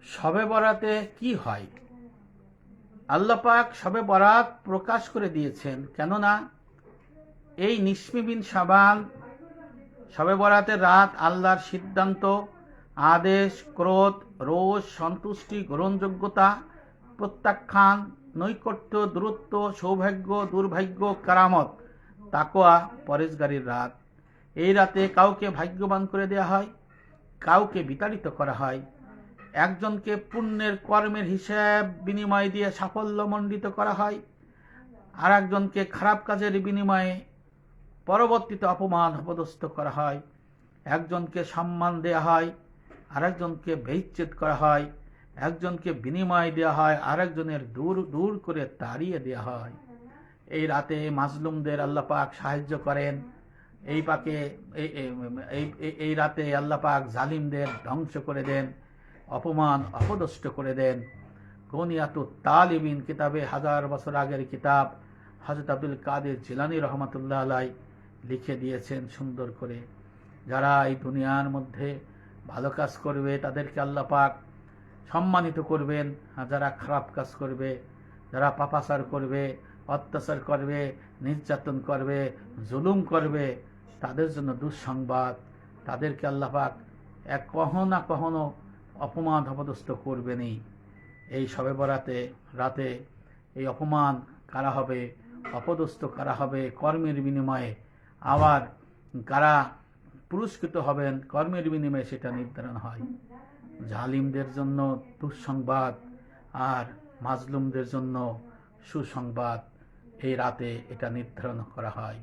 শবে বরাতে কি হয়? আল্লাহ পাক শবে বরাত প্রকাশ করে দিয়েছেন, কেননা এই নিসমি বিন শাবান, শবে বরাতের রাত আল্লাহর সিদ্ধান্ত, আদেশ, ক্রোধ, রোষ, সন্তুষ্টি, গ্রহণযোগ্যতা, প্রত্যাখ্যান, নৈকট্য, দূরত্ব, সৌভাগ্য, দুর্ভাগ্য, কারামত, তাকওয়া, পরেশগারির রাত। এই রাতে কাউকে ভাগ্যবান করে দেয়া হয়, কাউকে বিতাড়িত করা হয়, একজনকে পুণ্যের কর্মের হিসাব বিনিময় দিয়ে সাফল্যমণ্ডিত করা হয়, আর একজনকে খারাপ কাজের বিনিময়ে পরবর্তীতে অপমান অপদস্থ করা হয়, একজনকে সম্মান দেয়া হয়, আরেকজনকে বেইজ্জত করা হয়, একজনকে বিনিময় দেওয়া হয়, আরেকজনের দূর দূর করে তাড়িয়ে দেওয়া হয়। এই রাতে মাজলুমদের আল্লাহ পাক সাহায্য করেন। এই রাতে আল্লাহ পাক জালিমদের ধ্বংস করে দেন, অপমান অপদস্থ করে দেন। গনিয়াতুত তালিবিন কিতাবে, 1000 বছর আগের কিতাব, হযরত আব্দুল কাদের জিলানী রহমাতুল্লাহ আলাইহি লিখে দিয়েছেন সুন্দর করে। যারা এই দুনিয়ার মধ্যে ভালো কাজ করবে তাদেরকে আল্লাহ পাক সম্মানিত করবেন, আর যারা খারাপ কাজ করবে, যারা পাপাচার করবে, অত্যাচার করবে, নির্যাতন করবে, জুলুম করবে, তাদের জন্য দুঃসংবাদ। তাদেরকে আল্লাহ পাক কখনো না কখনো অপমান অপদস্থ করবেনই। এই শবে বরাতে রাতে এই অপমান কারা হবে, অপদস্থ কারা হবে কর্মের বিনিময়ে, আবার কারা পুরস্কৃত হবেন কর্মের বিনিময়ে, সেটা নির্ধারণ হয়। জালিমদের জন্য দুঃসংবাদ আর মাজলুমদের জন্য সুসংবাদ, এই রাতে এটা নির্ধারণ করা হয়।